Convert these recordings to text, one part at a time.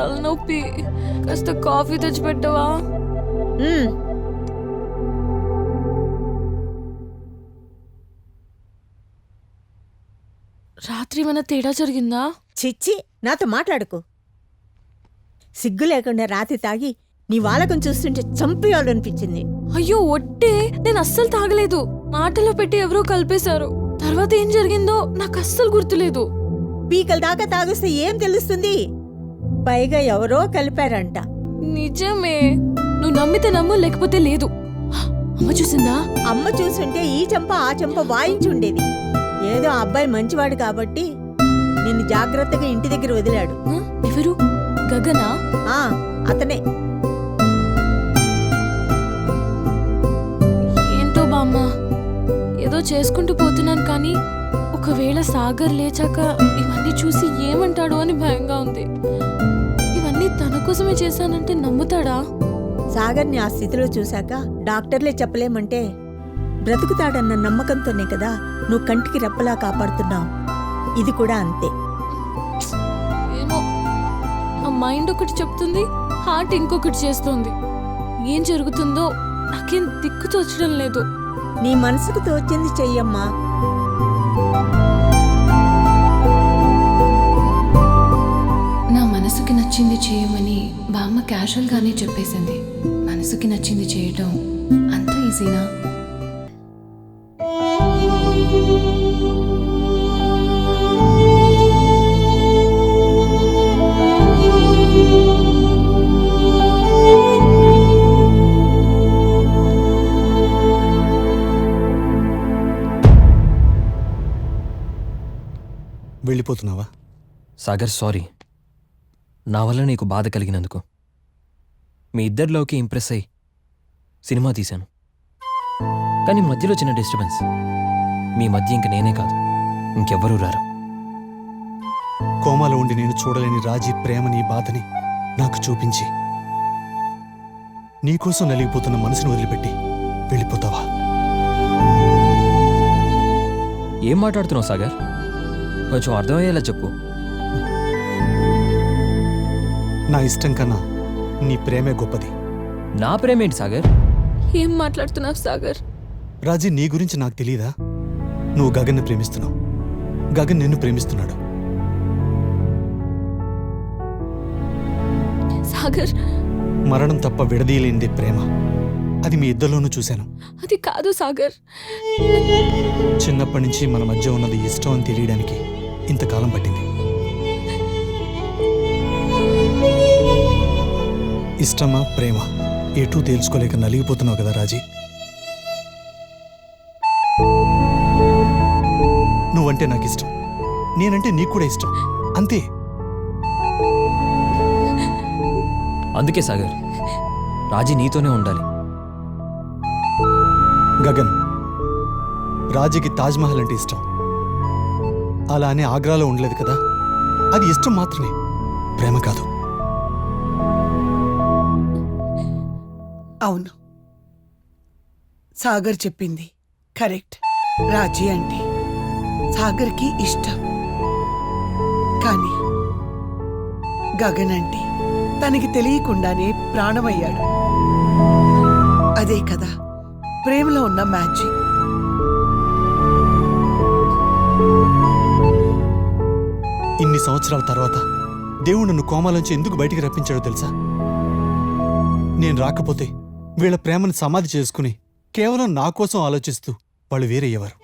తలనొప్పి. కాస్త కాఫీ తెచ్చిపెట్టవా? రాత్రి ఏమైనా తేడా జరిగిందా? చిచ్చి, నాతో మాట్లాడుకో. సిగ్గు లేకుండా రాత్రి తాగి నీ వాలకం చూస్తుంటే చంపేయాలనిపించింది. అయ్యో ఒట్టే, నేను అస్సలు తాగలేదు. మాటలో పెట్టి ఎవరో కలిపేశారు. తర్వాత ఏం జరిగిందో నాకు అస్సలు గుర్తులేదు. పీకల దాకా తాగొస్తే ఏం తెలుస్తుంది? పైగా ఎవరో కలిపారంట. నిజమే. నువ్వు నమ్మితే నమ్ము, లేకపోతే లేదు. అమ్మ చూసిందా? అమ్మ చూసుంటే ఈ చెంప ఆ చెంప వాయించుండేది. ఏదో ఆ అబ్బాయి మంచివాడు కాబట్టి నిన్ను జాగ్రత్తగా ఇంటి దగ్గర వదిలాడు. ఎవరు? గగనా? అతనే. ఏంటో బామ్మ, ఏదో చేసుకుంటూ పోతున్నాను, కానీ ఒకవేళ సాగర్ లేచాక ఇవన్నీ చూసి ఏమంటాడు అని భయంగా ఉంది. ఇవన్నీ తన కోసమే చేశానంటే నమ్ముతాడా? సాగర్ని ఆ స్థితిలో చూశాక డాక్టర్లే చెప్పలేమంటే బ్రతుకుతాడన్న నమ్మకంతోనే కదా నువ్వు కంటికి రెప్పలా కాపాడుతున్నావు. ఇది కూడా అంతే. ఏమో, ఆ మైండ్ ఒకటి చెప్తుంది, హార్ట్ ఇంకొకటి చేస్తోంది. ఏం జరుగుతుందో నాకేం దిక్కు తోచడం లేదు. నీ మనసుకు తోచింది చెయ్యమ్మా. నా మనసుకి నచ్చింది చేయమని బామ్మ క్యాజువల్గానే చెప్పేసింది. మనసుకి నచ్చింది చేయటం అంత ఈజీనా? వెళ్ళిపోతున్నావా? సాగర్, సారీ, నా వల్ల నీకు బాధ కలిగినందుకు. మీ ఇద్దరిలోకి ఇంప్రెస్ అయ్యి సినిమా తీశాను, కానీ మధ్యలో చిన్న డిస్టర్బెన్స్. మీ మధ్య ఇంక నేనే కాదు, ఇంకెవ్వరూ రారు. కోమాలో ఉండి నేను చూడలేని రాజీ ప్రేమని, బాధని నాకు చూపించి నీకోసం నలిగిపోతున్న మనసును వదిలిపెట్టి వెళ్ళిపోతావా? ఏం మాట్లాడుతున్నావు సాగర్? కొంచెం అర్థమయ్యేలా చెప్పు. నా ఇష్టం కన్నా నీ ప్రేమే గొప్పది. నా ప్రేమేంటి సాగర్? ఏం మాట్లాడుతున్నావు సాగర్? రాజీ, నీ గురించి నాకు తెలీదా? నువ్వు గగన్ని ప్రేమిస్తున్నావు, గగన్ నిన్ను ప్రేమిస్తున్నాడు. సాగర్, మరణం తప్ప విడదీయలేనిదే ప్రేమ. అది మీ ఇద్దరిలోనూ చూశాను. అది కాదు సాగర్. చిన్నప్పటి నుంచి మన మధ్య ఉన్నది ఇష్టం అని తెలియడానికి ఇంతకాలం పట్టింది. ఇష్టమా ప్రేమ ఎటూ తేల్చుకోలేక నలిగిపోతున్నావు కదా రాజీ. నువ్వంటే నాకు ఇష్టం, నేనంటే నీకు కూడా ఇష్టం, అంతే. అందుకే సాగర్, రాజీ నీతోనే ఉండాలి. గగన్, రాజీకి తాజ్మహల్ అంటే ఇష్టం. అలా అని ఆగ్రాలో ఉండలేదు కదా. అది ఇష్టం మాత్రమే, ప్రేమ కాదు. అవును, సాగర్ చెప్పింది కరెక్ట్. రాజీ అంటే సాగర్కి ఇష్టం, కానీ గగన్ అంటే తనకి తెలియకుండానే ప్రాణమయ్యాడు. అదే కదా ప్రేమలో ఉన్న మ్యాజిక్. ఇన్ని సంవత్సరాల తర్వాత దేవుడు నన్ను కోమాలోంచి ఎందుకు బయటికి రప్పించాడో తెలుసా? నేను రాకపోతే వీళ్ళ ప్రేమను సమాధి చేసుకుని కేవలం నా కోసం ఆలోచిస్తూ వాళ్ళు వేరయ్యేవారు.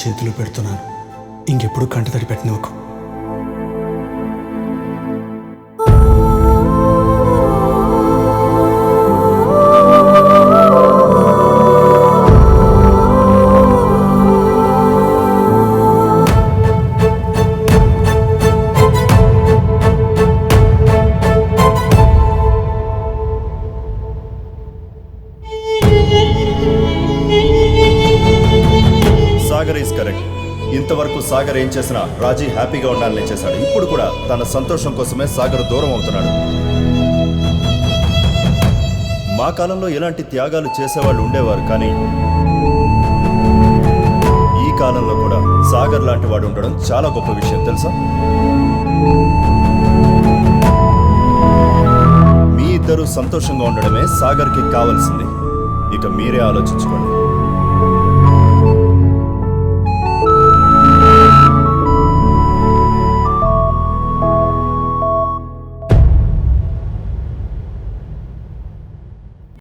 చేతిలో పెడుతున్నాను, ఇంకెప్పుడు కంటతడి పెట్టనివ్వకు. కరెక్ట్. ఇంతవరకు సాగర్ ఏం చేసినా రాజీ హ్యాపీగా ఉండాలని చేశాడు. ఇప్పుడు కూడా తన సంతోషం కోసమే సాగర్ దూరం అవుతున్నాడు. మా కాలంలో ఇలాంటి త్యాగాలు చేసేవాళ్ళు ఉండేవారు, కానీ ఈ కాలంలో కూడా సాగర్ లాంటి వాడు ఉండడం చాలా గొప్ప విషయం తెలుసా? మీ ఇద్దరు సంతోషంగా ఉండడమే సాగర్కి కావాల్సింది. ఇక మీరే ఆలోచించుకోండి.